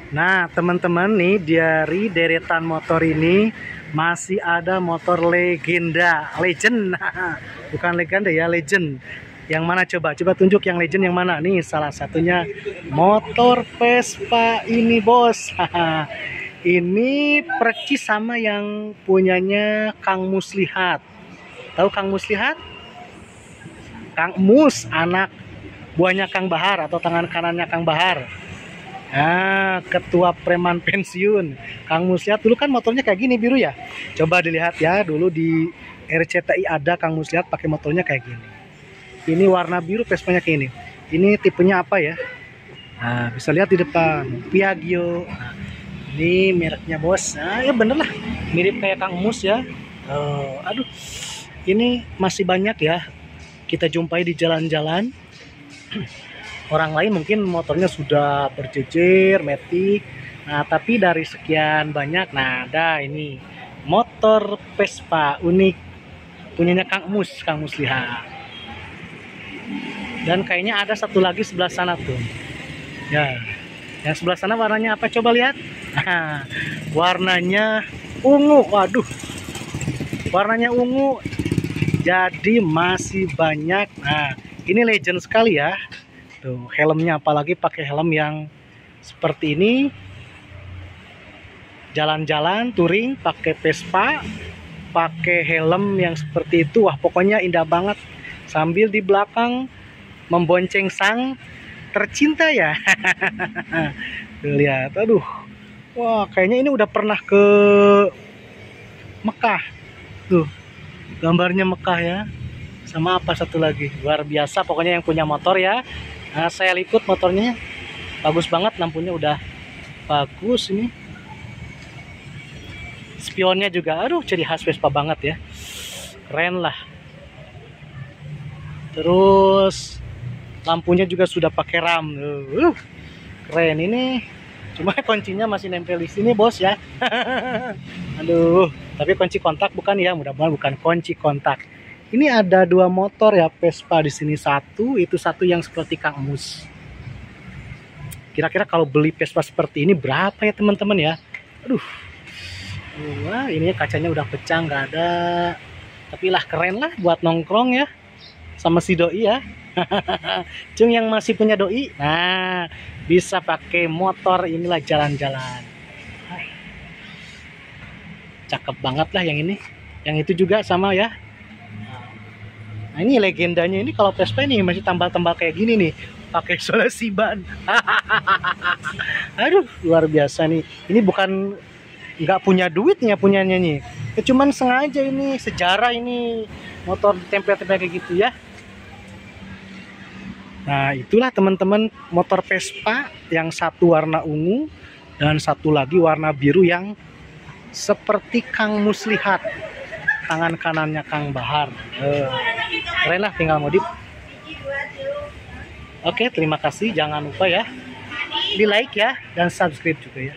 Nah, teman-teman nih dari deretan motor ini masih ada motor legenda, legend. Bukan legenda ya, legend. Yang mana coba? Coba tunjuk yang legend yang mana? Nih salah satunya motor Vespa ini, Bos. Ini percis sama yang punyanya Kang Muslihat. Tahu Kang Muslihat? Kang Mus, anak buahnya Kang Bahar atau tangan kanannya Kang Bahar. Nah, ketua preman pensiun. Kang Muslihat dulu kan motornya kayak gini biru ya. Coba dilihat ya, dulu di RCTI ada Kang Muslihat pakai motornya kayak gini. Ini warna biru, Vespanya kayak ini. Ini tipenya apa ya? Nah, bisa lihat di depan Piaggio. Nah, ini mereknya, Bos. Nah, ya bener lah, mirip kayak Kang Mus ya. Aduh, ini masih banyak ya kita jumpai di jalan-jalan. Orang lain mungkin motornya sudah berjejer, metik. Nah, tapi dari sekian banyak, nah ada ini motor Vespa unik punyanya Kang Muslihat. Dan kayaknya ada satu lagi sebelah sana tuh. Ya, yang sebelah sana warnanya apa? Coba lihat. Nah, warnanya ungu. Waduh, warnanya ungu. Jadi masih banyak. Nah, ini legend sekali ya. Tuh, helmnya apalagi pakai helm yang seperti ini. Jalan-jalan touring pakai Vespa, pakai helm yang seperti itu. Wah, pokoknya indah banget. Sambil di belakang membonceng sang tercinta ya. Lihat, aduh. Wah, kayaknya ini udah pernah ke Mekah. Tuh, gambarnya Mekah ya. Sama apa satu lagi, luar biasa pokoknya yang punya motor ya. Nah, saya liput motornya, bagus banget, lampunya udah bagus ini. Spionnya juga, aduh, ciri khas Vespa banget ya, keren lah. Terus lampunya juga sudah pakai RAM, keren ini. Cuma kuncinya masih nempel di sini, Bos ya. Aduh, tapi kunci kontak bukan ya, mudah-mudahan bukan kunci kontak. Ini ada dua motor ya Vespa di sini, satu itu satu yang seperti Kang Mus. Kira-kira kalau beli Vespa seperti ini berapa ya teman-teman ya? Aduh, wah ini kacanya udah pecah nggak ada. Tapi lah keren lah buat nongkrong ya sama si doi ya. Cung yang masih punya doi, nah bisa pakai motor inilah jalan-jalan. Cakep banget lah yang ini. Yang itu juga sama ya. Nah, ini legendanya ini kalau Vespa ini masih tambal-tambal kayak gini nih, pakai isolasi ban. Aduh, luar biasa nih. Ini bukan nggak punya duitnya punyanya nih. Ya, cuman sengaja ini sejarah ini motor ditempel-tempel kayak gitu ya. Nah, itulah teman-teman motor Vespa yang satu warna ungu dan satu lagi warna biru yang seperti Kang Muslihat. Tangan kanannya Kang Bahar. Keren lah, tinggal modif. Oke, terima kasih. Jangan lupa ya di like ya dan subscribe juga ya.